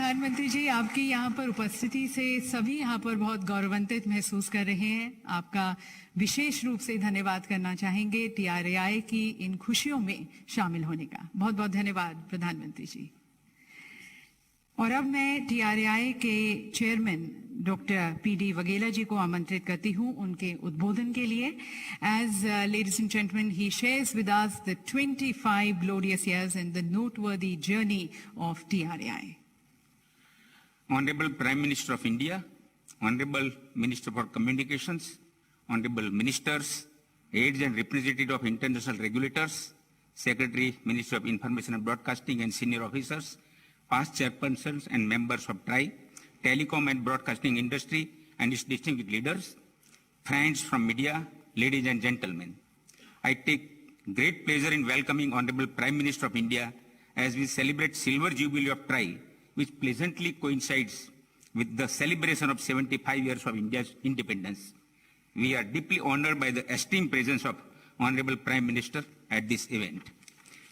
प्रधानमंत्री जी, आपकी यहाँ पर उपस्थिति से सभी यहाँ पर बहुत गौरवान्वित महसूस कर रहे हैं। आपका विशेष रूप से धन्यवाद करना चाहेंगे TRAI की इन खुशियों में शामिल होने का। बहुत बहुत धन्यवाद प्रधानमंत्री जी। और अब मैं TRAI के चेयरमैन डॉक्टर PD वगेला जी को आमंत्रित करती हूँ उनके उद्बोधन के लिए। As ladies and gentlemen, he shares with us the 25 glorious years and the noteworthy journey of TRAI. Honorable Prime Minister of India, Honorable Minister for Communications, Honorable Ministers, aides and representatives of international regulators, Secretary, Minister of Information and Broadcasting and senior officers, past chairpersons and members of TRAI, telecom and broadcasting industry and its distinguished leaders, friends from media, ladies and gentlemen. I take great pleasure in welcoming Honorable Prime Minister of India as we celebrate Silver Jubilee of TRAI, which pleasantly coincides with the celebration of 75 years of India's independence. We are deeply honored by the esteemed presence of Honorable Prime Minister at this event.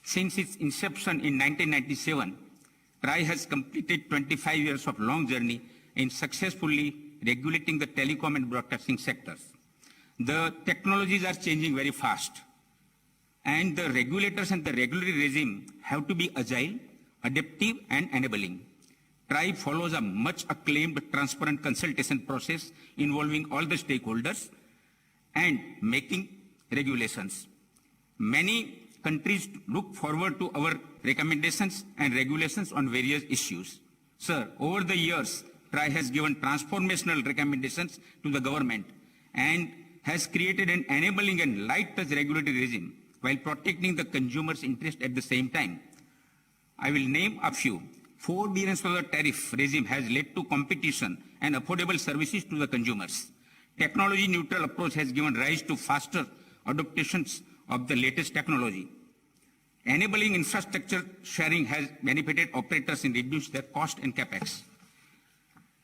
Since its inception in 1997, TRAI has completed 25 years of long journey in successfully regulating the telecom and broadcasting sectors. The technologies are changing very fast, and the regulators and the regulatory regime have to be agile, adaptive, and enabling. TRAI follows a much acclaimed transparent consultation process involving all the stakeholders and making regulations. Many countries look forward to our recommendations and regulations on various issues. Sir, over the years, TRAI has given transformational recommendations to the government and has created an enabling and light-touch regulatory regime while protecting the consumer's interest at the same time. I will name a few. Forbearance of the tariff regime has led to competition and affordable services to the consumers. Technology-neutral approach has given rise to faster adaptations of the latest technology. Enabling infrastructure sharing has benefited operators in reducing their cost and capex.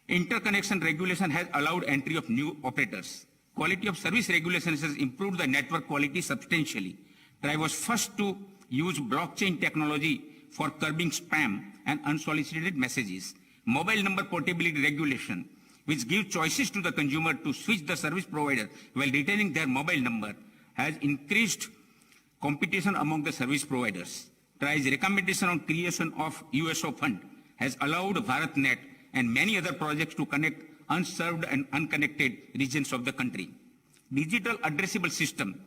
Interconnection regulation has allowed entry of new operators. Quality of service regulations has improved the network quality substantially. TRAI was first to use blockchain technology for curbing spam and unsolicited messages. Mobile number portability regulation, which gives choices to the consumer to switch the service provider while retaining their mobile number, has increased competition among the service providers. TRAI's recommendation on creation of USO fund has allowed BharatNet and many other projects to connect unserved and unconnected regions of the country. Digital addressable system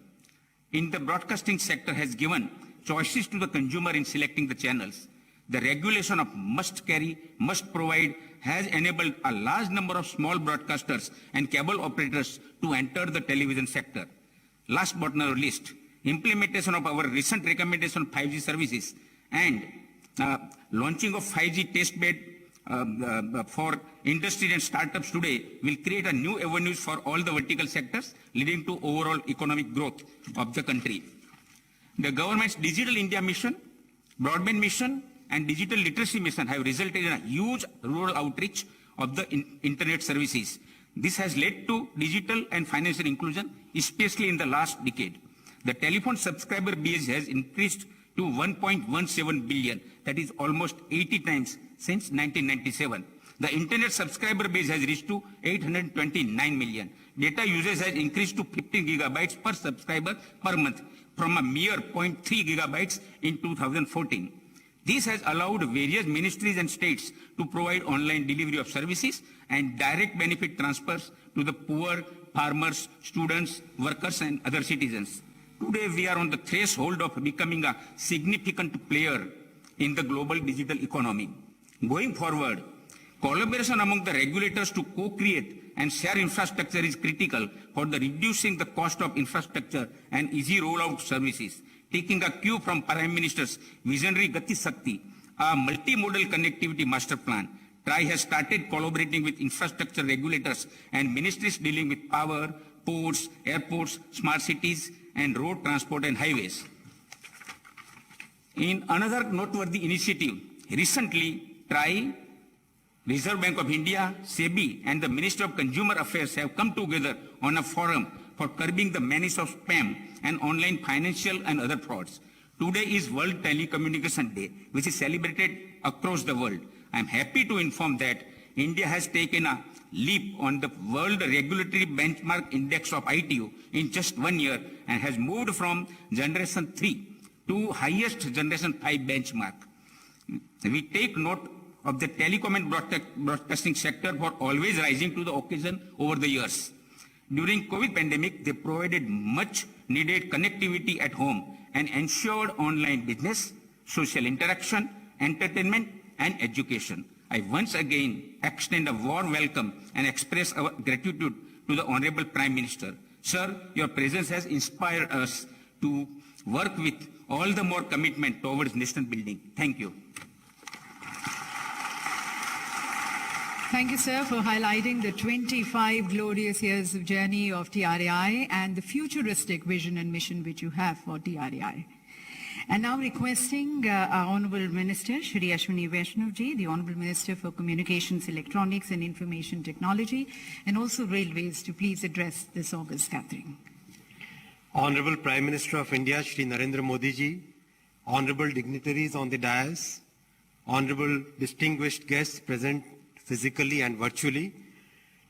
in the broadcasting sector has given choices to the consumer in selecting the channels. The regulation of must carry, must provide has enabled a large number of small broadcasters and cable operators to enter the television sector. Last but not least, implementation of our recent recommendation on 5G services and launching of 5G testbed for industry and startups today will create a new avenues for all the vertical sectors, leading to overall economic growth of the country. The government's Digital India mission, broadband mission, and digital literacy mission have resulted in a huge rural outreach of the internet services. This has led to digital and financial inclusion, especially in the last decade. The telephone subscriber base has increased to 1.17 billion, that is almost 80 times since 1997. The internet subscriber base has reached to 829 million. Data usage has increased to 15 gigabytes per subscriber per month from a mere 0.3 gigabytes in 2014. This has allowed various ministries and states to provide online delivery of services and direct benefit transfers to the poor, farmers, students, workers, and other citizens. Today, we are on the threshold of becoming a significant player in the global digital economy. Going forward, collaboration among the regulators to co-create and share infrastructure is critical for the reducing the cost of infrastructure and easy rollout services. Taking a cue from Prime Minister's visionary Gati Shakti, a multimodal connectivity master plan, TRAI has started collaborating with infrastructure regulators and ministries dealing with power, ports, airports, smart cities, and road transport and highways. In another noteworthy initiative, recently TRAI, Reserve Bank of India, SEBI, and the Ministry of Consumer Affairs have come together on a forum for curbing the menace of spam and online financial and other frauds. Today is World Telecommunication Day, which is celebrated across the world. I am happy to inform that India has taken a leap on the World Regulatory Benchmark Index of ITU in just 1 year and has moved from Generation 3 to highest Generation 5 benchmark. We take note of the telecom and broadcasting sector for always rising to the occasion over the years. During COVID pandemic, they provided much needed connectivity at home and ensured online business, social interaction, entertainment, and education. I once again extend a warm welcome and express our gratitude to the Honorable Prime Minister. Sir, your presence has inspired us to work with all the more commitment towards nation building. Thank you. Thank you, sir, for highlighting the 25 glorious years of journey of TRAI and the futuristic vision and mission which you have for TRAI. And now requesting our Honourable Minister, Shri Ashwini Vaishnav-ji, the Honourable Minister for Communications, Electronics and Information Technology, and also Railways, to please address this august gathering. Honourable Prime Minister of India, Shri Narendra Modi ji, Honourable dignitaries on the dais, Honourable distinguished guests present physically and virtually,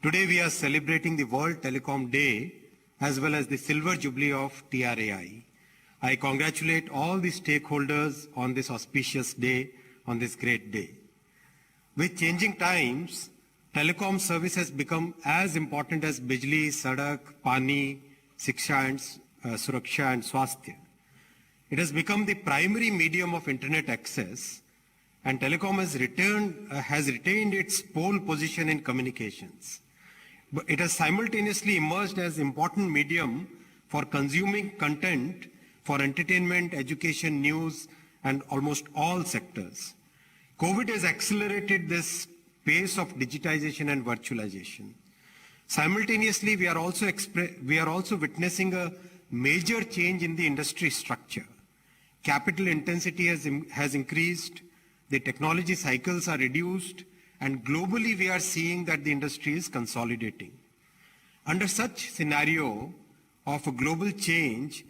today we are celebrating the World Telecom Day as well as the Silver Jubilee of TRAI. I congratulate all the stakeholders on this auspicious day, on this great day. With changing times, telecom service has become as important as bijli, sadak, pani, siksha and suraksha and swasthya. It has become the primary medium of internet access, and telecom has retained its pole position in communications. But it has simultaneously emerged as important medium for consuming content for entertainment, education, news, and almost all sectors. COVID has accelerated this pace of digitization and virtualization. Simultaneously, we are also witnessing a major change in the industry structure. Capital intensity has increased, the technology cycles are reduced, and globally we are seeing that the industry is consolidating. Under such scenario of a global change,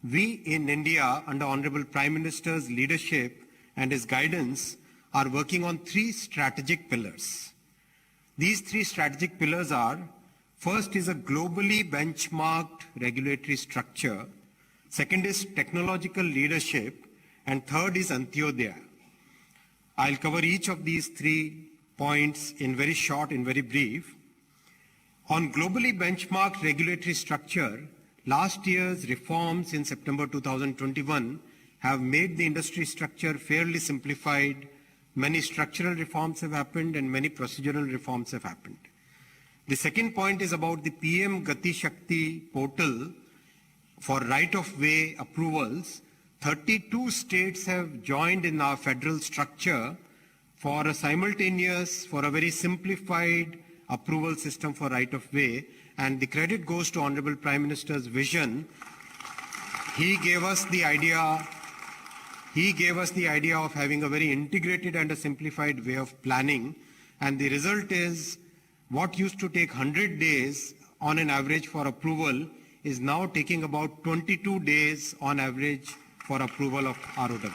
we in India, under Honorable Prime Minister's leadership and his guidance, are working on 3 strategic pillars. These 3 strategic pillars are: first is a globally benchmarked regulatory structure, second is technological leadership, and third is Antyodaya. I'll cover each of these 3 points in very short and very brief. On globally benchmarked regulatory structure, last year's reforms in September 2021 have made the industry structure fairly simplified. Many structural reforms have happened and many procedural reforms have happened. The second point is about the PM Gati Shakti portal for right-of-way approvals. 32 states have joined in our federal structure for a very simplified approval system for right-of-way. And the credit goes to Honorable Prime Minister's vision. He gave us the idea of having a very integrated and a simplified way of planning. And the result is what used to take 100 days on an average for approval is now taking about 22 days on average for approval of ROW.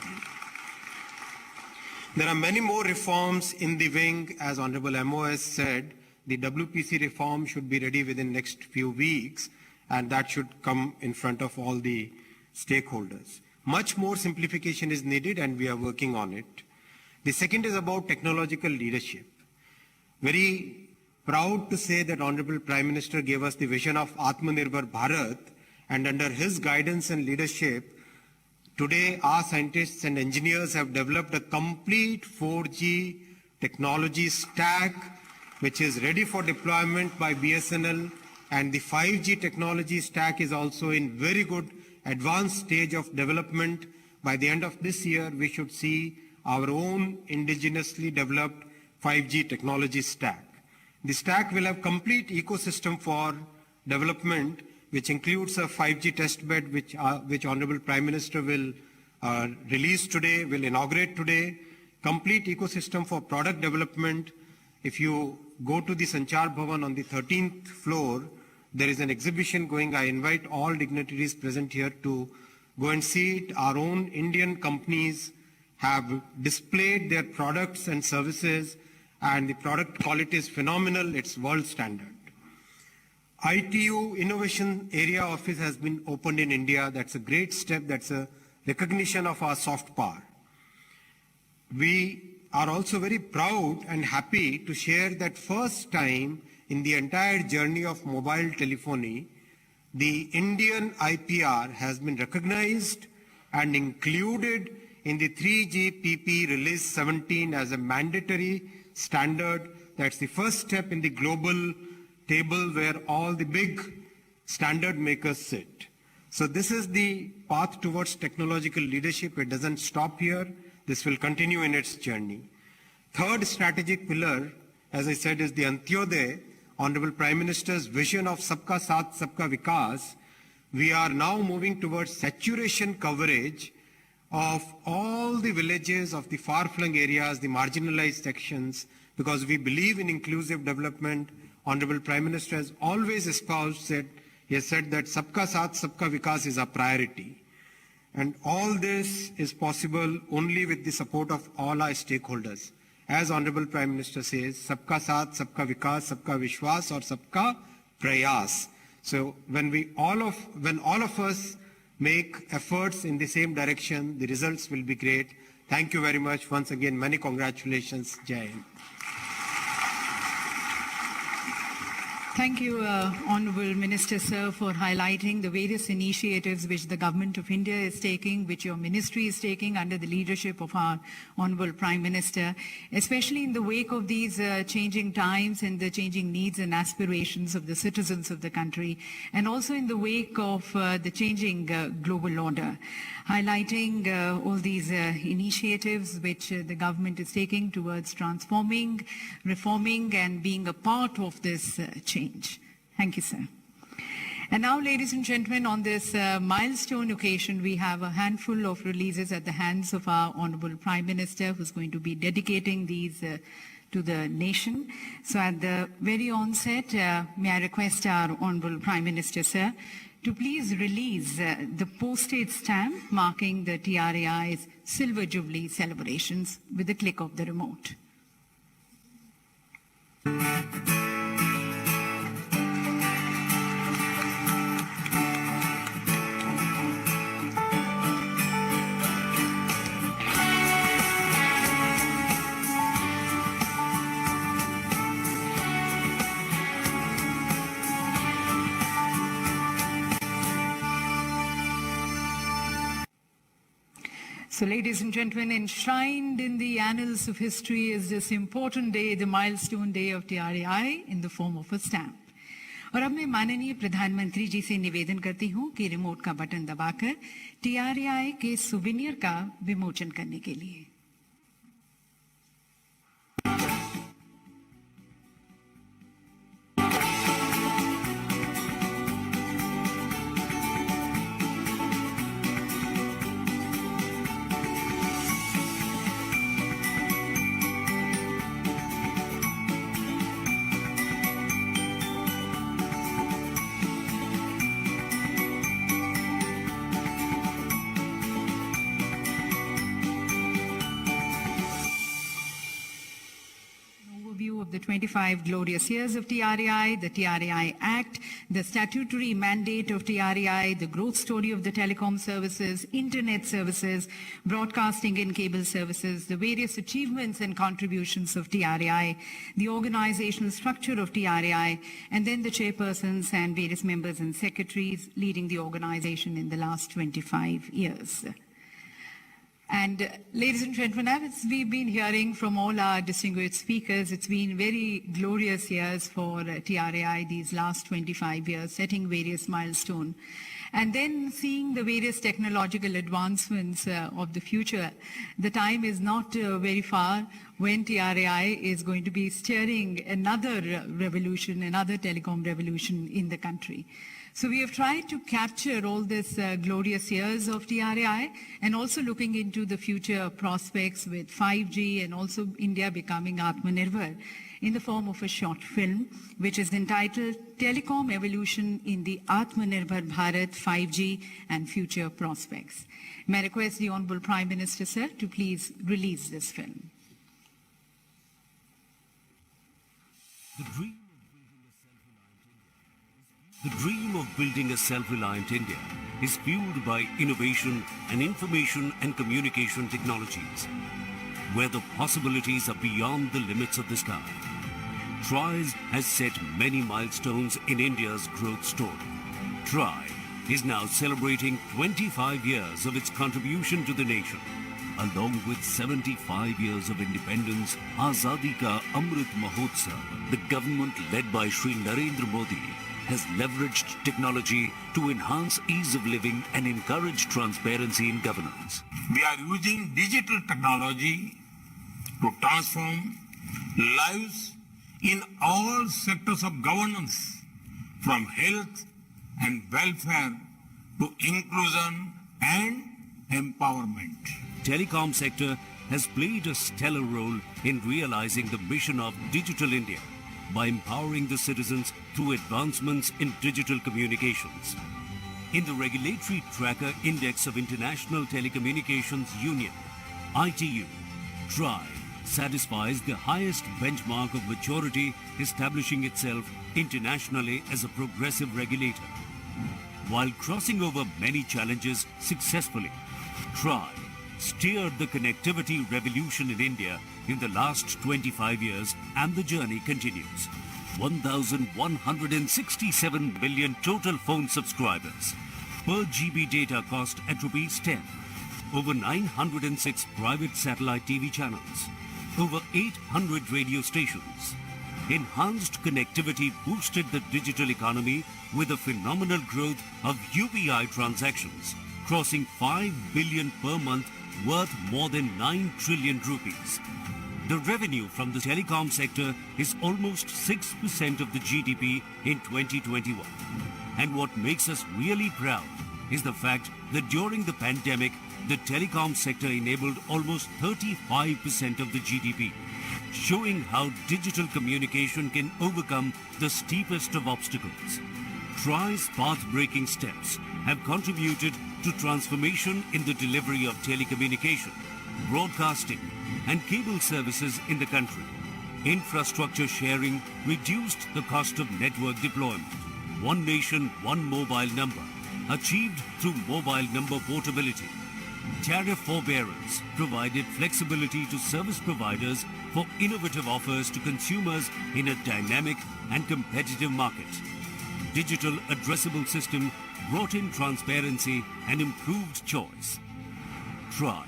There are many more reforms in the wing. As Honorable MOS said, the WPC reform should be ready within next few weeks, and that should come in front of all the stakeholders. Much more simplification is needed, and we are working on it. The second is about technological leadership. Very proud to say that Honorable Prime Minister gave us the vision of Atmanirbhar Bharat, and under his guidance and leadership, today our scientists and engineers have developed a complete 4G technology stack which is ready for deployment by BSNL, and the 5G technology stack is also in very good advanced stage of development. By the end of this year, we should see our own indigenously developed 5G technology stack. The stack will have complete ecosystem for development, which includes a 5G testbed, which Honorable Prime Minister will release today, will inaugurate today, complete ecosystem for product development. If you go to the Sanchar Bhavan on the 13th floor, there is an exhibition going. I invite all dignitaries present here to go and see it. Our own Indian companies have displayed their products and services, and the product quality is phenomenal. It's world standard. ITU Innovation Area Office has been opened in India. That's a great step. That's a recognition of our soft power. We are also very proud and happy to share that first time in the entire journey of mobile telephony, the Indian IPR has been recognized and included in the 3GPP Release 17 as a mandatory standard. That's the first step in the global table where all the big standard makers sit. So this is the path towards technological leadership. It doesn't stop here. This will continue in its journey. Third strategic pillar, as I said, is the Antyodaya, Honorable Prime Minister's vision of Sabka Saath, Sabka Vikas. We are now moving towards saturation coverage of all the villages of the far-flung areas, the marginalized sections, because we believe in inclusive development. Honorable Prime Minister has always espoused that, he has said that Sabka Saath, Sabka Vikas is a priority. And all this is possible only with the support of all our stakeholders. As Honorable Prime Minister says, Sabka Saath, Sabka Vikas, Sabka Vishwas, or Sabka Prayas. So when all of us make efforts in the same direction, the results will be great. Thank you very much. Once again, many congratulations. Jai Hind. Thank you, Honourable Minister, sir, for highlighting the various initiatives which the Government of India is taking, which your ministry is taking under the leadership of our Honourable Prime Minister, especially in the wake of these changing times and the changing needs and aspirations of the citizens of the country, and also in the wake of the changing global order. Highlighting all these initiatives which the government is taking towards transforming, reforming, and being a part of this change. Thank you, sir. And now, ladies and gentlemen, on this milestone occasion, we have a handful of releases at the hands of our Honorable Prime Minister, who's going to be dedicating these to the nation. So at the very onset, may I request our Honorable Prime Minister, sir, to please release the postage stamp marking the TRAI's Silver Jubilee celebrations with the click of the remote. So, ladies and gentlemen, enshrined in the annals of history is this important day, the milestone day of TRAI in the form of a stamp. और अब मैं माननीय प्रधानमंत्री जी से निवेदन करती हूं कि रिमोट का बटन दबाकर TRAI के सुवेनियर का विमोचन करने के लिए। The 25 glorious years of TRAI, the TRAI Act, the statutory mandate of TRAI, the growth story of the telecom services, internet services, broadcasting and cable services, the various achievements and contributions of TRAI, the organizational structure of TRAI, and then the chairpersons and various members and secretaries leading the organization in the last 25 years. And ladies and gentlemen, as we've been hearing from all our distinguished speakers, it's been very glorious years for TRAI these last 25 years, setting various milestones. And then seeing the various technological advancements of the future, the time is not very far when TRAI is going to be steering another revolution, another telecom revolution in the country. So we have tried to capture all this glorious years of TRAI and also looking into the future prospects with 5G and also India becoming Atmanirbhar in the form of a short film, which is entitled Telecom Evolution in the Atmanirbhar Bharat 5G and Future Prospects. May I request the Honorable Prime Minister, sir, to please release this film. The dream of building a self-reliant India is fueled by innovation and information and communication technologies, where the possibilities are beyond the limits of the sky. TRAI has set many milestones in India's growth story. TRAI is now celebrating 25 years of its contribution to the nation. Along with 75 years of independence, Azadi Ka Amrit Mahotsav, the government led by Shri Narendra Modi has leveraged technology to enhance ease of living and encourage transparency in governance. We are using digital technology to transform lives in all sectors of governance, from health and welfare to inclusion and empowerment. Telecom sector has played a stellar role in realizing the mission of Digital India by empowering the citizens through advancements in digital communications. In the Regulatory Tracker Index of International Telecommunications Union, ITU, TRAI satisfies the highest benchmark of maturity, establishing itself internationally as a progressive regulator. While crossing over many challenges successfully, TRAI steered the connectivity revolution in India in the last 25 years, and the journey continues. 1,167 million total phone subscribers, per GB data cost at ₹10, over 906 private satellite TV channels, over 800 radio stations. Enhanced connectivity boosted the digital economy with a phenomenal growth of UPI transactions, crossing 5 billion per month, worth more than 9 trillion rupees. The revenue from the telecom sector is almost 6% of the GDP in 2021. And what makes us really proud is the fact that during the pandemic, the telecom sector enabled almost 35% of the GDP, showing how digital communication can overcome the steepest of obstacles. TRAI's path-breaking steps have contributed to transformation in the delivery of telecommunication, broadcasting, and cable services in the country. Infrastructure sharing reduced the cost of network deployment. One nation, one mobile number, achieved through mobile number portability. Tariff forbearance provided flexibility to service providers for innovative offers to consumers in a dynamic and competitive market. Digital addressable system brought in transparency and improved choice. TRAI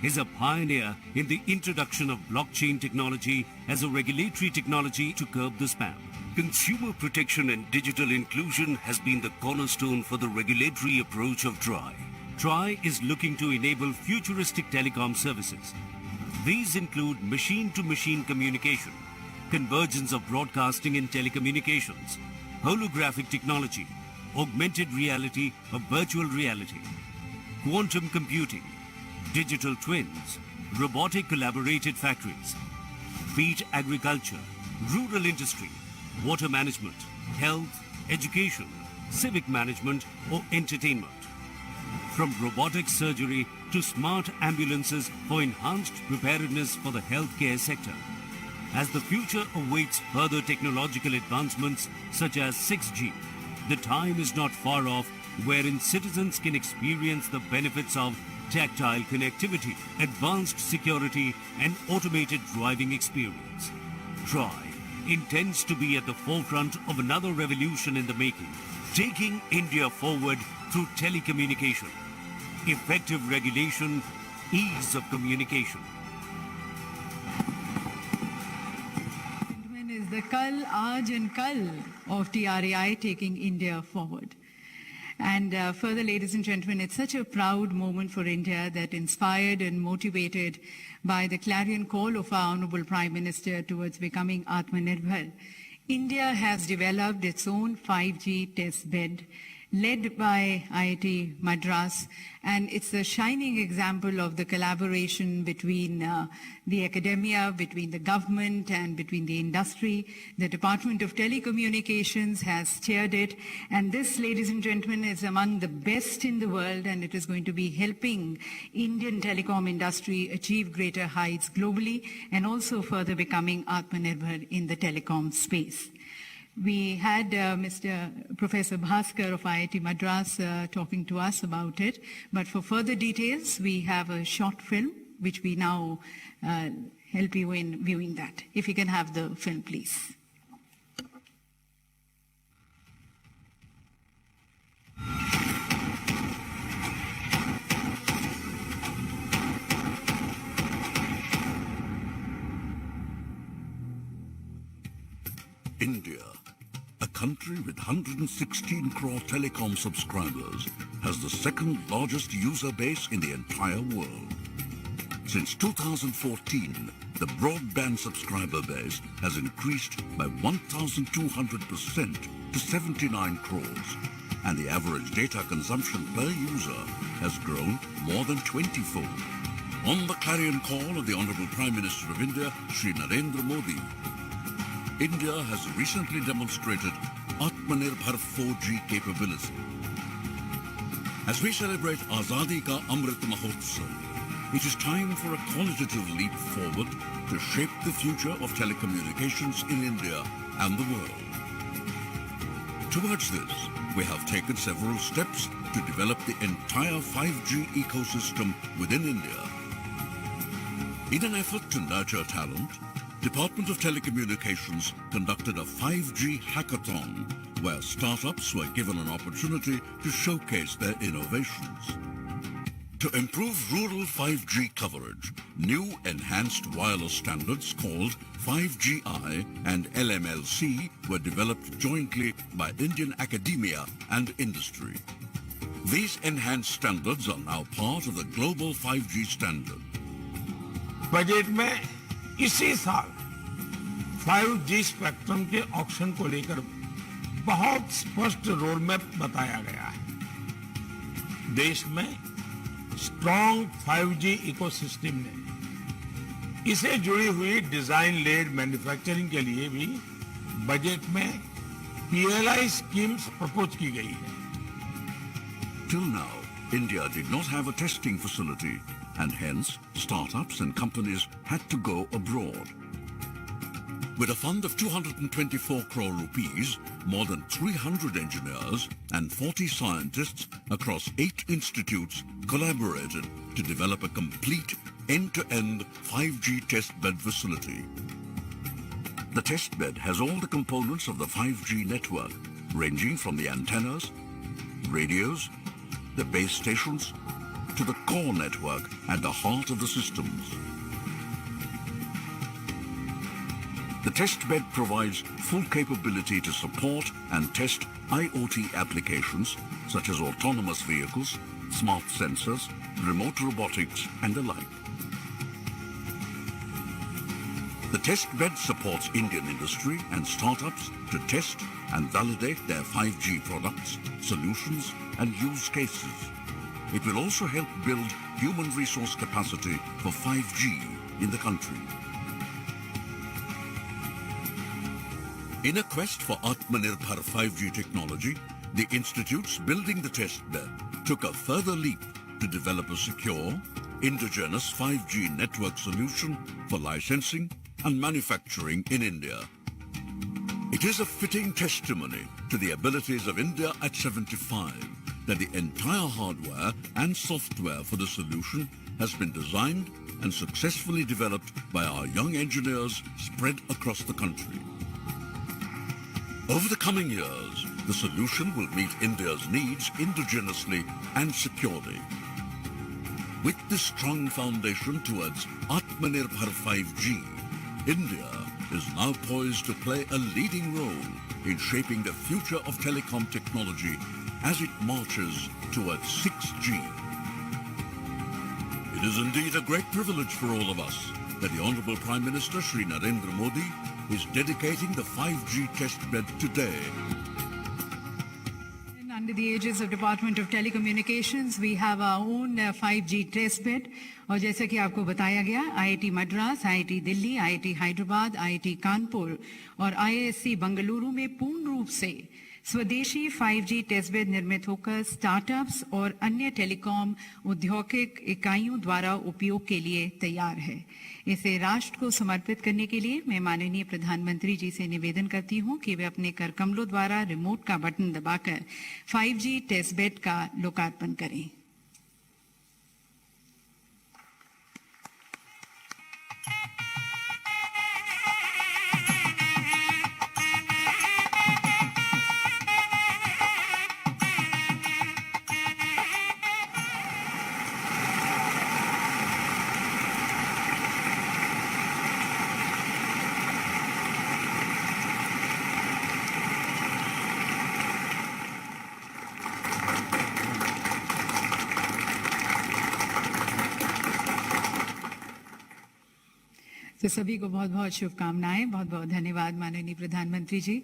is a pioneer in the introduction of blockchain technology as a regulatory technology to curb the spam. Consumer protection and digital inclusion has been the cornerstone for the regulatory approach of TRAI. TRAI is looking to enable futuristic telecom services. These include machine-to-machine communication, convergence of broadcasting and telecommunications, holographic technology, augmented reality or virtual reality, quantum computing, digital twins, robotic collaborated factories, wheat agriculture, rural industry, water management, health, education, civic management or entertainment. From robotic surgery to smart ambulances for enhanced preparedness for the healthcare sector. As the future awaits further technological advancements such as 6G, the time is not far off wherein citizens can experience the benefits of tactile connectivity, advanced security, and automated driving experience. TRAI intends to be at the forefront of another revolution in the making, taking India forward through telecommunication, effective regulation, ease of communication. Is the Kal, Aaj and Kal of TRAI taking India forward. And further, ladies and gentlemen, it's such a proud moment for India that, inspired and motivated by the clarion call of our Honorable Prime Minister towards becoming Atmanirbhar, India has developed its own 5G test bed led by IIT Madras, and it's a shining example of the collaboration between the academia, between the government, and between the industry. The Department of Telecommunications has chaired it, and this, ladies and gentlemen, is among the best in the world, and it is going to be helping Indian telecom industry achieve greater heights globally and also further becoming Atmanirbhar in the telecom space. We had Professor Bhaskar of IIT Madras talking to us about it, but for further details, we have a short film which we now help you in viewing that. If you can have the film, please. India, a country with 116 crore telecom subscribers, has the second largest user base in the entire world. Since 2014, the broadband subscriber base has increased by 1,200% to 79 crores, and the average data consumption per user has grown more than 20-fold. On the clarion call of the Honorable Prime Minister of India, Shri Narendra Modi, India has recently demonstrated Atmanirbhar 4G capability. As we celebrate Azadi Ka Amrit Mahotsav, it is time for a qualitative leap forward to shape the future of telecommunications in India and the world. Towards this, we have taken several steps to develop the entire 5G ecosystem within India. In an effort to nurture talent, Department of Telecommunications conducted a 5G hackathon where startups were given an opportunity to showcase their innovations. To improve rural 5G coverage, new enhanced wireless standards called 5GI and LMLC were developed jointly by Indian academia and industry. These enhanced standards are now part of the global 5G standard. Budget में इसी साल 5G spectrum के auction को लेकर बहुत स्पष्ट road map बताया गया है। देश में स्ट्रॉन्ग 5G इकोसिस्टम ने इसे जुड़ी हुई डिजाइन लेड मैन्युफैक्चरिंग के लिए भी बजट में PLI स्कीम्स प्रपोज की गई है। Till now, India did not have a testing facility, and hence startups and companies had to go abroad. With a fund of 224 crore rupees, more than 300 engineers and 40 scientists across 8 institutes collaborated to develop a complete end-to-end 5G testbed facility. The testbed has all the components of the 5G network, ranging from the antennas, radios, the base stations, to the core network at the heart of the systems. The testbed provides full capability to support and test IoT applications such as autonomous vehicles, smart sensors, remote robotics, and the like. The testbed supports Indian industry and startups to test and validate their 5G products, solutions, and use cases. It will also help build human resource capacity for 5G in the country. In a quest for Atmanirbhar 5G technology, the institutes building the testbed took a further leap to develop a secure, indigenous 5G network solution for licensing and manufacturing in India. It is a fitting testimony to the abilities of India at 75 that the entire hardware and software for the solution has been designed and successfully developed by our young engineers spread across the country. Over the coming years, the solution will meet India's needs indigenously and securely. With this strong foundation towards Atmanirbhar 5G, India is now poised to play a leading role in shaping the future of telecom technology as it marches towards 6G. It is indeed a great privilege for all of us that the Honorable Prime Minister Shri Narendra Modi is dedicating the 5G testbed today. under the aegis of Department of Telecommunications, we have our own 5G test bed. और जैसा कि आपको बताया गया, IIT Madras, IIT Delhi, IIT Hyderabad, IIT Kanpur और IISc Bengaluru में पूर्ण रूप से स्वदेशी 5G टेस्ट बेड निर्मित होकर स्टार्टअप्स और अन्य टेलीकॉम औद्योगिक इकाइयों द्वारा उपयोग के लिए तैयार है। इसे राष्ट्र को समर्पित करने के लिए मैं माननीय प्रधानमंत्री जी से निवेदन करती हूं कि वे अपने कर कमलों द्वारा रिमोट का बटन दबाकर 5G टेस्ट बेड का लोकार्पण करें। तो सभी को बहुत बहुत शुभकामनाएं, बहुत बहुत धन्यवाद माननीय प्रधानमंत्री जी।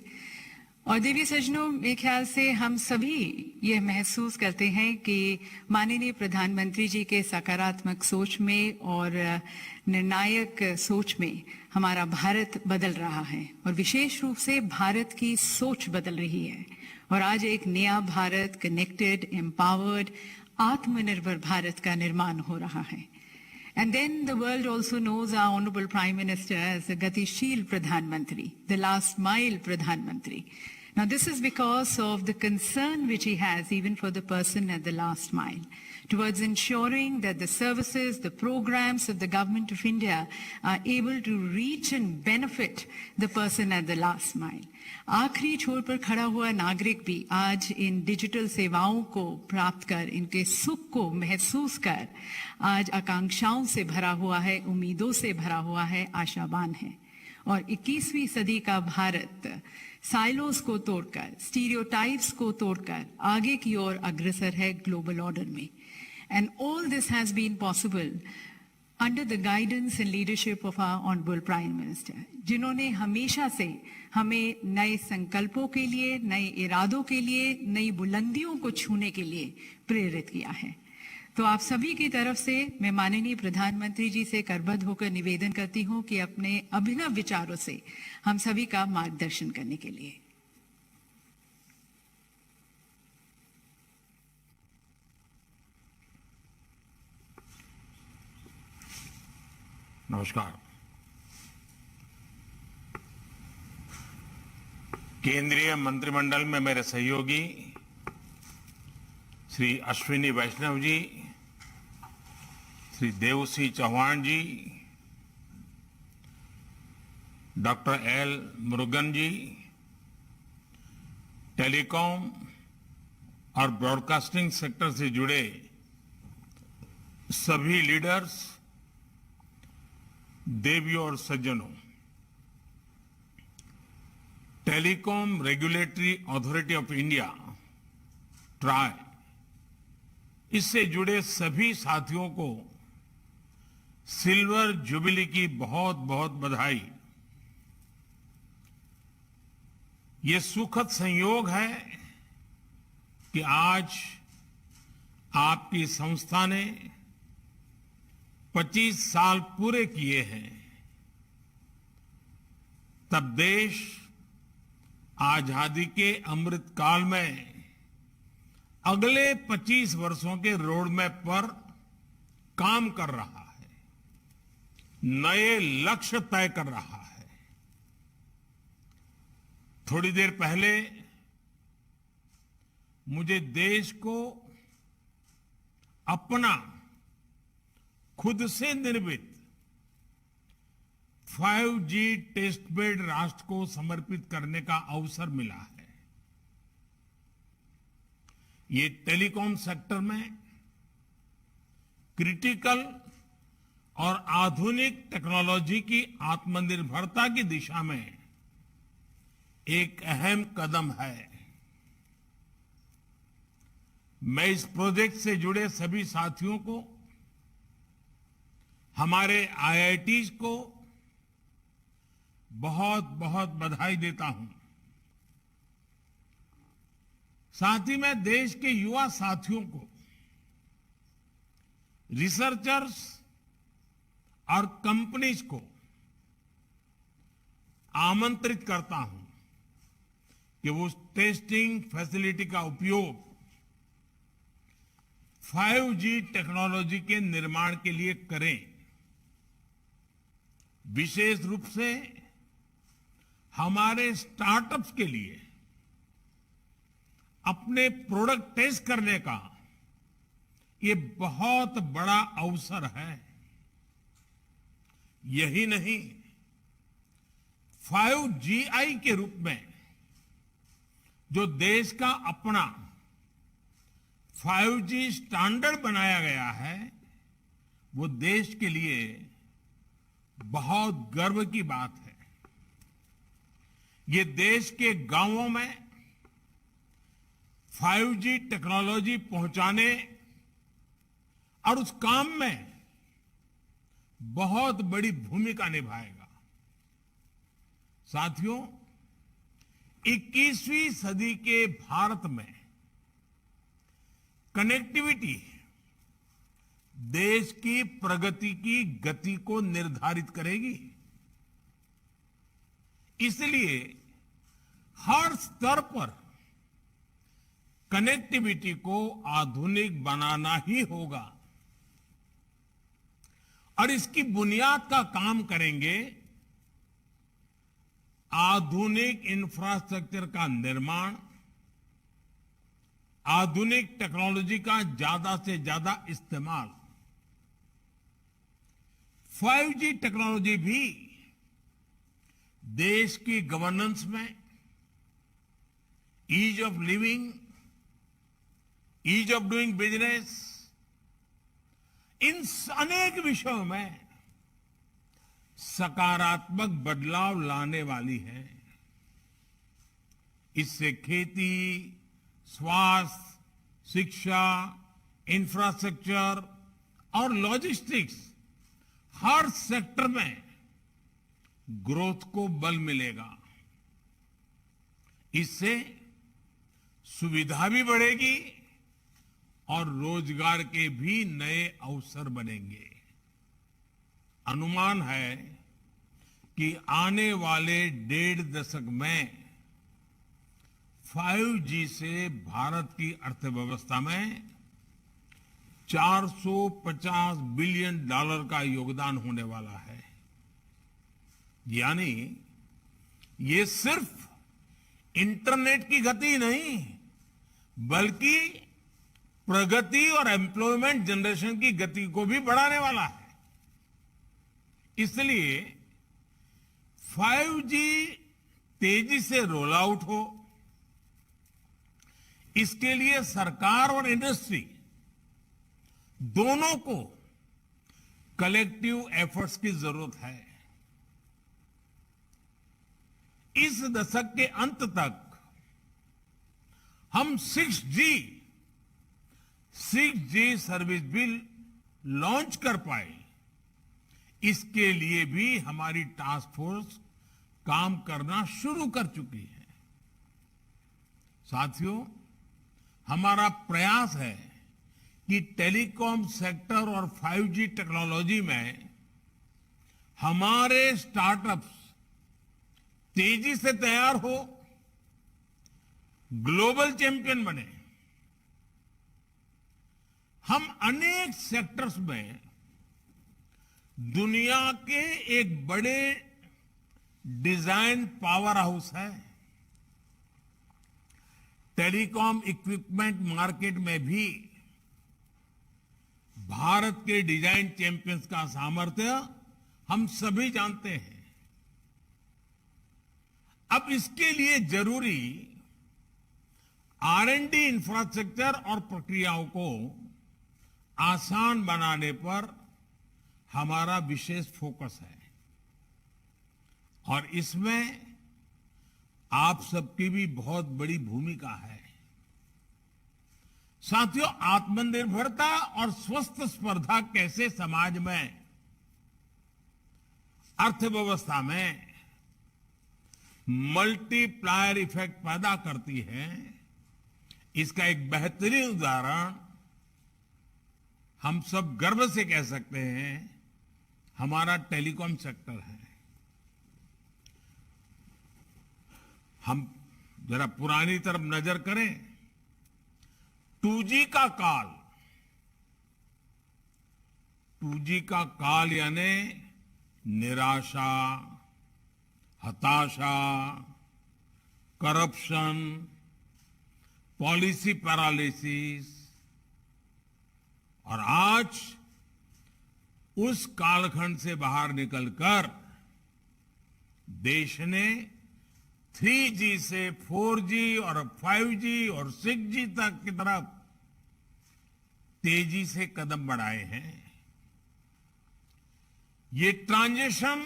और देवी सज्जनों, मेरे ख्याल से हम सभी ये महसूस करते हैं कि माननीय प्रधानमंत्री जी के सकारात्मक सोच में और निर्णायक सोच में हमारा भारत बदल रहा है और विशेष रूप से भारत की सोच बदल रही है और आज एक नया भारत, कनेक्टेड, एम्पावर्ड, आत्मनिर्भर भारत का निर्माण हो रहा है। And then the world also knows our Honorable Prime Minister as the Gatishil Pradhan Mantri, the last mile Pradhan Mantri. Now this is because of the concern which he has even for the person at the last mile, towards ensuring that the services, the programs of the government of India are able to reach and benefit the person at the last mile. आखिरी छोर पर खड़ा हुआ नागरिक भी आज इन digital सेवाओं को प्राप्त कर, इनके सुख को महसूस कर आज आकांक्षाओं से भरा हुआ है, उम्मीदों से भरा हुआ है, आशावान है। और 21वीं सदी का भारत साइलोस को तोड़कर, स्टीरियोटाइप्स को तोड़कर आगे की ओर अग्रसर है ग्लोबल ऑर्डर में। And all this has been possible under the guidance and leadership of our Honorable Prime Minister, जिन्होंने हमेशा से हमें नए संकल्पों के लिए, नए इरादों के लिए, नई बुलंदियों को छूने के लिए प्रेरित किया है। तो आप सभी की तरफ से मैं माननीय प्रधानमंत्री जी से करबद्ध होकर निवेदन करती हूं कि अपने अभिनव विचारों से हम सभी का मार्गदर्शन करने के लिए। नमस्कार। केंद्रीय मंत्रिमंडल में मेरे सहयोगी श्री अश्विनी वैष्णव जी, श्री देवसी चौहान जी, डॉक्टर एल मुरुगन जी, टेलीकॉम और ब्रॉडकास्टिंग सेक्टर से जुड़े सभी लीडर्स, देवियों और सज्जनों, telecom regulatory authority of India try, इससे जुड़े सभी साथियों को सिल्वर जुबिली की बहुत बहुत बधाई। ये सुखद संयोग है कि आज आपकी संस्था ने 25 साल पूरे किए हैं। तब देश आजादी के अमृत काल में अगले 25 वर्षों के रोड मैप पर काम कर रहा है, नए लक्ष्य तय कर रहा है। थोड़ी देर पहले मुझे देश को अपना खुद से निर्मित 5G टेस्ट बेड राष्ट्र को समर्पित करने का अवसर मिला है। ये टेलीकॉम सेक्टर में क्रिटिकल और आधुनिक टेक्नोलॉजी की आत्मनिर्भरता की दिशा में एक अहम कदम है। मैं इस प्रोजेक्ट से जुड़े सभी साथियों को, हमारे IITs को बहुत बहुत बधाई देता हूं। साथ ही मैं देश के युवा साथियों को, रिसर्चर्स और कंपनीज को आमंत्रित करता हूं कि वो उस टेस्टिंग फैसिलिटी का उपयोग 5G टेक्नोलॉजी के निर्माण के लिए करें। विशेष रूप से हमारे स्टार्टअप्स के लिए अपने प्रोडक्ट टेस्ट करने का ये बहुत बड़ा अवसर है। यही नहीं, 5GI के रूप में जो देश का अपना 5G स्टैंडर्ड बनाया गया है, वो देश के लिए बहुत गर्व की बात है। ये देश के गांवों में 5G टेक्नोलॉजी पहुंचाने और उस काम में बहुत बड़ी भूमिका निभाएगा। साथियों, 21वीं सदी के भारत में कनेक्टिविटी देश की प्रगति की गति को निर्धारित करेगी। इसलिए हर स्तर पर कनेक्टिविटी को आधुनिक बनाना ही होगा और इसकी बुनियाद का काम करेंगे आधुनिक इंफ्रास्ट्रक्चर का निर्माण, आधुनिक टेक्नोलॉजी का ज्यादा से ज्यादा इस्तेमाल। 5G टेक्नोलॉजी भी देश की गवर्नेंस में, ease of living, ease of doing business, इन अनेक विषयों में सकारात्मक बदलाव लाने वाली है। इससे खेती, स्वास्थ्य, शिक्षा, इंफ्रास्ट्रक्चर और लॉजिस्टिक्स, हर सेक्टर में ग्रोथ को बल मिलेगा। इससे सुविधा भी बढ़ेगी और रोजगार के भी नए अवसर बनेंगे। अनुमान है कि आने वाले 1.5 दशक में 5G से भारत की अर्थव्यवस्था में $450 बिलियन का योगदान होने वाला है। यानी ये सिर्फ इंटरनेट की गति नहीं, बल्कि प्रगति और एम्प्लॉयमेंट जनरेशन की गति को भी बढ़ाने वाला है। इसलिए 5G तेजी से रोल आउट हो, इसके लिए सरकार और इंडस्ट्री दोनों को कलेक्टिव एफर्ट्स की जरूरत है। इस दशक के अंत तक हम 6G सर्विस भी लॉन्च कर पाए, इसके लिए भी हमारी टास्क फोर्स काम करना शुरू कर चुकी है। साथियों, हमारा प्रयास है कि टेलीकॉम सेक्टर और 5G टेक्नोलॉजी में हमारे स्टार्टअप्स तेजी से तैयार हो, ग्लोबल चैंपियन बने। हम अनेक सेक्टर्स में दुनिया के एक बड़े डिजाइन पावर हाउस है। टेलीकॉम इक्विपमेंट मार्केट में भी भारत के डिजाइन चैंपियंस का सामर्थ्य हम सभी जानते हैं। अब इसके लिए जरूरी R&D इंफ्रास्ट्रक्चर और प्रक्रियाओं को आसान बनाने पर हमारा विशेष फोकस है और इसमें आप सबकी भी बहुत बड़ी भूमिका है। साथियों, आत्मनिर्भरता और स्वस्थ स्पर्धा कैसे समाज में, अर्थव्यवस्था में मल्टीप्लायर इफेक्ट पैदा करती है, इसका एक बेहतरीन उदाहरण हम सब गर्व से कह सकते हैं, हमारा टेलीकॉम सेक्टर है। हम जरा पुरानी तरफ नजर करें, 2G का काल, 2G का काल यानी निराशा, हताशा, करप्शन, पॉलिसी पैरालिसिस, और आज उस कालखंड से बाहर निकलकर देश ने 3G से 4G और 5G और 6G तक की तरफ तेजी से कदम बढ़ाए हैं। ये ट्रांजिशन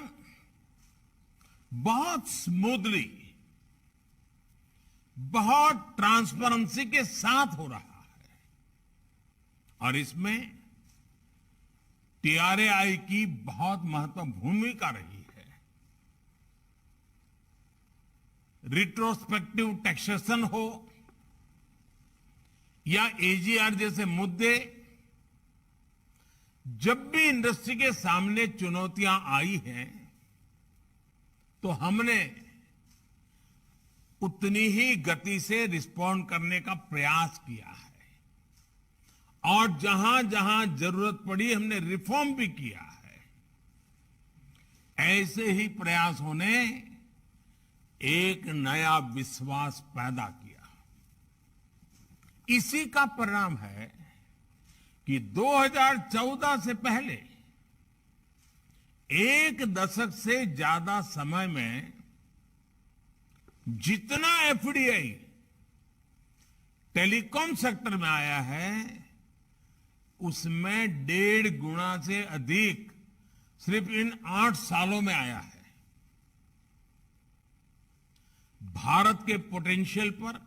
बहुत स्मूथली, बहुत ट्रांसपेरेंसी के साथ हो रहा है, और इसमें TRAI की बहुत महत्वपूर्ण भूमिका रही है। रिट्रोस्पेक्टिव टैक्सेशन हो या AGR जैसे मुद्दे, जब भी इंडस्ट्री के सामने चुनौतियां आई हैं, तो हमने उतनी ही गति से रिस्पॉन्ड करने का प्रयास किया है, और जहां जहां जरूरत पड़ी हमने रिफॉर्म भी किया है। ऐसे ही प्रयासों ने एक नया विश्वास पैदा किया। इसी का परिणाम है कि 2014 से पहले एक दशक से ज्यादा समय में जितना FDI टेलीकॉम सेक्टर में आया है, उसमें 1.5 गुना से अधिक सिर्फ इन 8 सालों में आया है। भारत के पोटेंशियल पर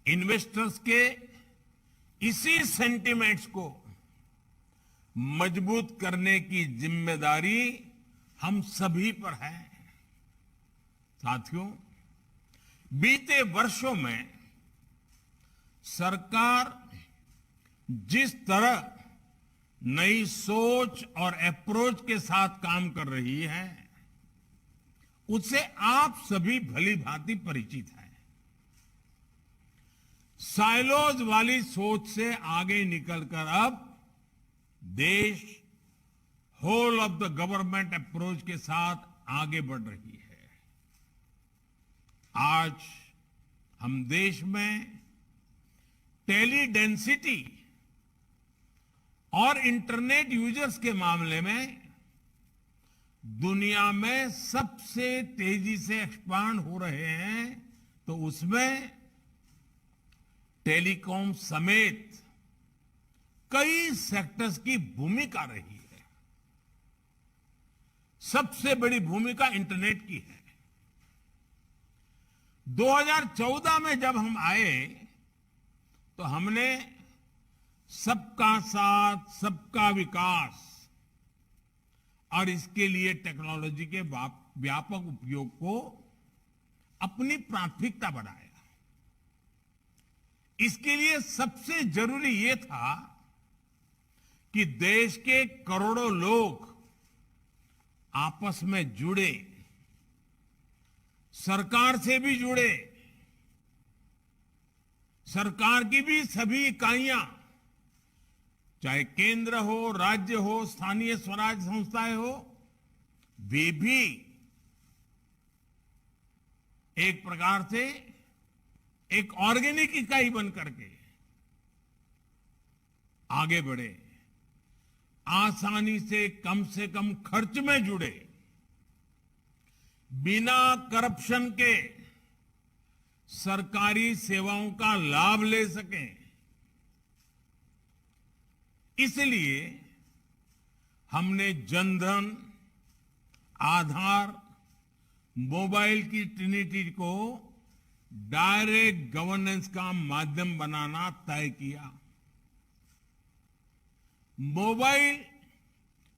इन्वेस्टर्स के इसी सेंटिमेंट्स को मजबूत करने की जिम्मेदारी हम सभी पर है। साथियों, बीते वर्षों में सरकार जिस तरह नई सोच और अप्रोच के साथ काम कर रही है, उससे आप सभी भली भांति परिचित हैं। साइलोज वाली सोच से आगे निकलकर अब देश whole of the government approach के साथ आगे बढ़ रही है। आज हम देश में टेली डेंसिटी और इंटरनेट यूजर्स के मामले में दुनिया में सबसे तेजी से एक्सपांड हो रहे हैं, तो उसमें टेलीकॉम समेत कई सेक्टर्स की भूमिका रही है। सबसे बड़ी भूमिका इंटरनेट की है। 2014 में जब हम आए, तो हमने सबका साथ, सबका विकास और इसके लिए टेक्नोलॉजी के व्यापक उपयोग को अपनी प्राथमिकता बनाया। इसके लिए सबसे जरूरी ये था कि देश के करोड़ों लोग आपस में जुड़े, सरकार से भी जुड़े, सरकार की भी सभी इकाइयां, चाहे केंद्र हो, राज्य हो, स्थानीय स्वराज संस्थाएं हो, वे भी एक प्रकार से एक ऑर्गेनिक इकाई बन करके आगे बढ़े, आसानी से कम खर्च में जुड़े, बिना करप्शन के सरकारी सेवाओं का लाभ ले सकें। इसलिए हमने जनधन, आधार, मोबाइल की ट्रिनिटी को डायरेक्ट गवर्नेंस का माध्यम बनाना तय किया। मोबाइल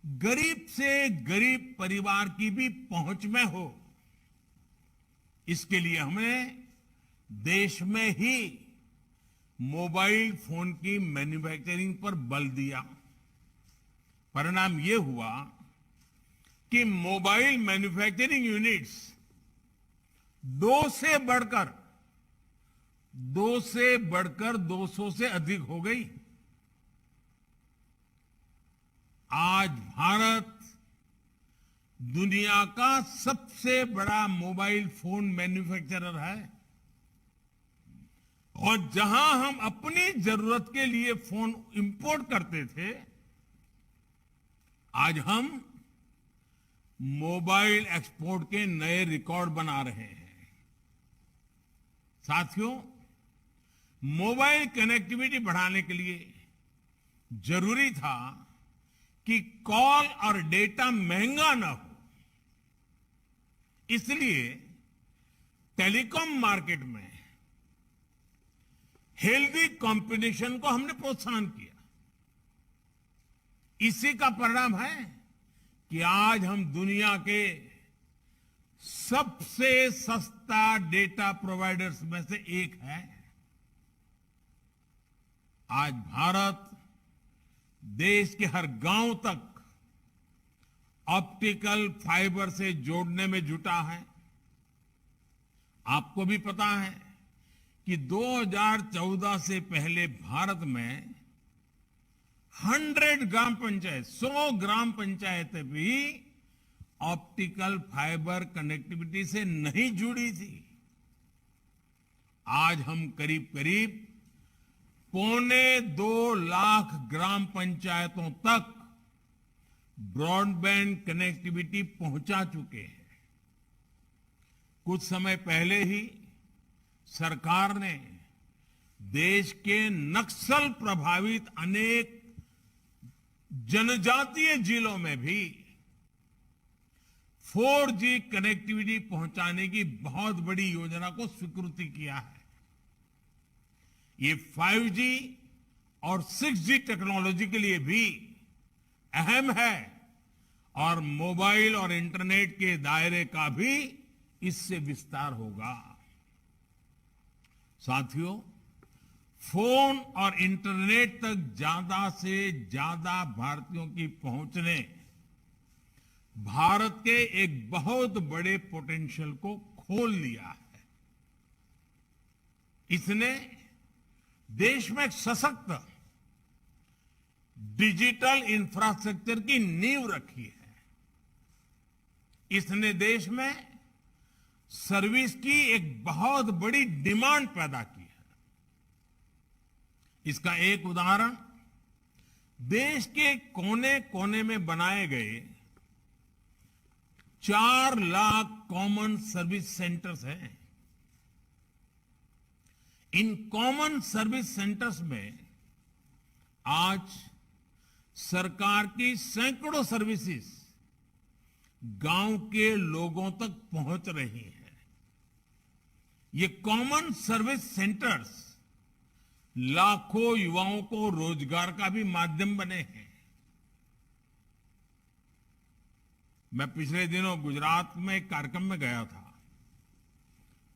गरीब से गरीब परिवार की भी पहुंच में हो, इसके लिए हमें देश में ही मोबाइल फोन की मैन्युफैक्चरिंग पर बल दिया। परिणाम ये हुआ कि मोबाइल मैन्युफैक्चरिंग यूनिट्स दो से बढ़कर 200 से अधिक हो गई। आज भारत दुनिया का सबसे बड़ा मोबाइल फोन मैन्युफैक्चरर है और जहां हम अपनी जरूरत के लिए फोन इंपोर्ट करते थे, आज हम मोबाइल एक्सपोर्ट के नए रिकॉर्ड बना रहे हैं। साथियों, मोबाइल कनेक्टिविटी बढ़ाने के लिए जरूरी था कि कॉल और डेटा महंगा ना हो, इसलिए टेलीकॉम मार्केट में हेल्दी कंपटीशन को हमने प्रोत्साहन किया। इसी का परिणाम है कि आज हम दुनिया के सबसे सस्ता डेटा प्रोवाइडर्स में से एक है। आज भारत देश के हर गांव तक ऑप्टिकल फाइबर से जोड़ने में जुटा है। आपको भी पता है कि 2014 से पहले भारत में 100 ग्राम पंचायतें भी ऑप्टिकल फाइबर कनेक्टिविटी से नहीं जुड़ी थी। आज हम करीब 2.25 लाख ग्राम पंचायतों तक ब्रॉडबैंड कनेक्टिविटी पहुंचा चुके हैं। कुछ समय पहले ही सरकार ने देश के नक्सल प्रभावित अनेक जनजातीय जिलों में भी 4G कनेक्टिविटी पहुंचाने की बहुत बड़ी योजना को स्वीकृति किया है। ये 5G और 6G टेक्नोलॉजी के लिए भी अहम है और मोबाइल और इंटरनेट के दायरे का भी इससे विस्तार होगा। साथियों, फोन और इंटरनेट तक ज्यादा से ज्यादा भारतीयों की पहुंच ने भारत के एक बहुत बड़े पोटेंशियल को खोल लिया है। इसने देश में एक सशक्त डिजिटल इंफ्रास्ट्रक्चर की नींव रखी है। इसने देश में सर्विस की एक बहुत बड़ी डिमांड पैदा की है। इसका एक उदाहरण देश के कोने कोने में बनाए गए 4 लाख कॉमन सर्विस सेंटर्स हैं। इन कॉमन सर्विस सेंटर्स में आज सरकार की सैकड़ों सर्विसेज गांव के लोगों तक पहुंच रही हैं। ये कॉमन सर्विस सेंटर्स लाखों युवाओं को रोजगार का भी माध्यम बने हैं। मैं पिछले दिनों गुजरात में एक कार्यक्रम में गया था।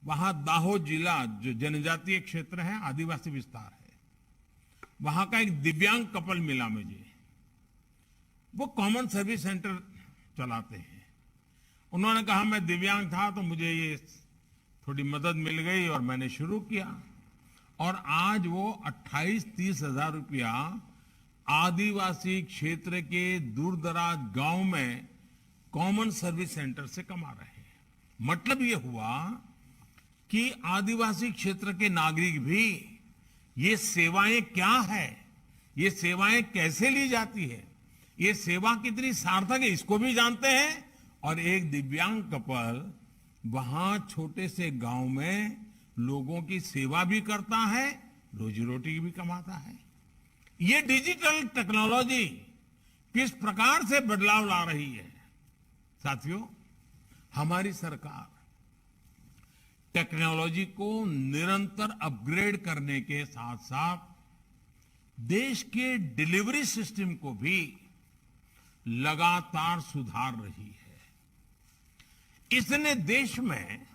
वहां दाहोद जिला जो जनजातीय क्षेत्र है, आदिवासी विस्तार है, वहां का एक दिव्यांग कपल मिला मुझे। वो कॉमन सर्विस सेंटर चलाते हैं। उन्होंने कहा मैं दिव्यांग था तो मुझे ये थोड़ी मदद मिल गई और मैंने शुरू किया और आज वो 28-30 हजार रुपया आदिवासी क्षेत्र के दूर दराज गांव में कॉमन सर्विस सेंटर से कमा रहे हैं। मतलब ये हुआ कि आदिवासी क्षेत्र के नागरिक भी ये सेवाएं क्या है, ये सेवाएं कैसे ली जाती है, ये सेवा कितनी सार्थक है, इसको भी जानते हैं। और एक दिव्यांग कपल वहां छोटे से गांव में लोगों की सेवा भी करता है, रोजी रोटी भी कमाता है। ये डिजिटल टेक्नोलॉजी किस प्रकार से बदलाव ला रही है। साथियों, हमारी सरकार टेक्नोलॉजी को निरंतर अपग्रेड करने के साथ साथ देश के डिलीवरी सिस्टम को भी लगातार सुधार रही है। इसने देश में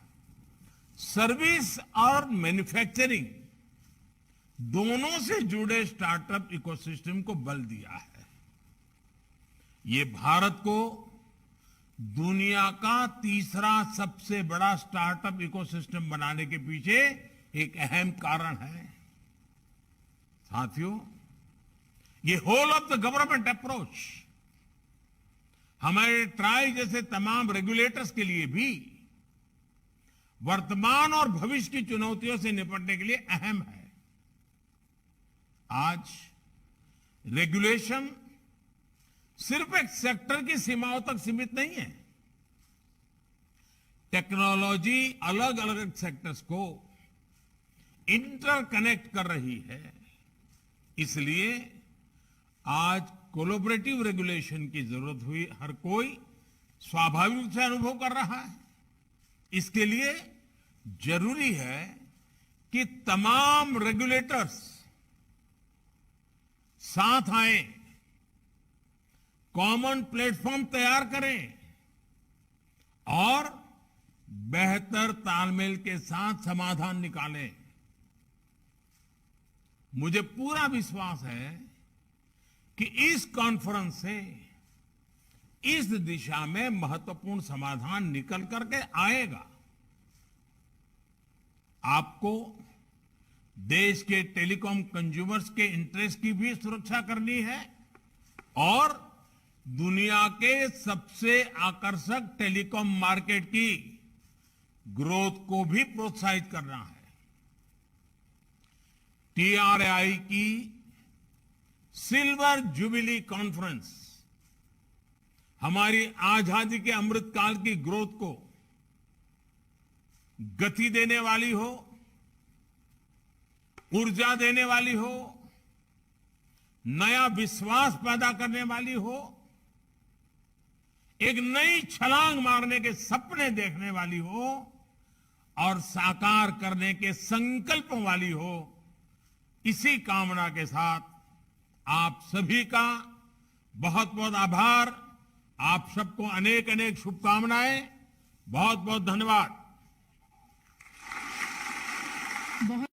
सर्विस और मैन्युफैक्चरिंग दोनों से जुड़े स्टार्टअप इकोसिस्टम को बल दिया है। ये भारत को दुनिया का तीसरा सबसे बड़ा स्टार्टअप इकोसिस्टम बनाने के पीछे एक अहम कारण है। साथियों, ये whole of the government approach हमारे ट्राई जैसे तमाम रेगुलेटर्स के लिए भी वर्तमान और भविष्य की चुनौतियों से निपटने के लिए अहम है। आज रेगुलेशन सिर्फ एक सेक्टर की सीमाओं तक सीमित नहीं है। टेक्नोलॉजी अलग अलग सेक्टर्स को इंटरकनेक्ट कर रही है। इसलिए आज कोलैबोरेटिव रेगुलेशन की जरूरत हुई हर कोई स्वाभाविक रूप से अनुभव कर रहा है। इसके लिए जरूरी है कि तमाम रेगुलेटर्स साथ आए, कॉमन प्लेटफॉर्म तैयार करें और बेहतर तालमेल के साथ समाधान निकालें। मुझे पूरा विश्वास है कि इस कॉन्फ्रेंस से इस दिशा में महत्वपूर्ण समाधान निकल करके आएगा। आपको देश के टेलीकॉम कंज्यूमर्स के इंटरेस्ट की भी सुरक्षा करनी है और दुनिया के सबसे आकर्षक टेलीकॉम मार्केट की ग्रोथ को भी प्रोत्साहित करना है। टीआरआई की सिल्वर जुबिली कॉन्फ्रेंस हमारी आजादी के अमृतकाल की ग्रोथ को गति देने वाली हो, ऊर्जा देने वाली हो, नया विश्वास पैदा करने वाली हो, एक नई छलांग मारने के सपने देखने वाली हो और साकार करने के संकल्प वाली हो। इसी कामना के साथ आप सभी का बहुत बहुत आभार। आप सबको अनेक अनेक शुभकामनाएं। बहुत बहुत धन्यवाद। बहुत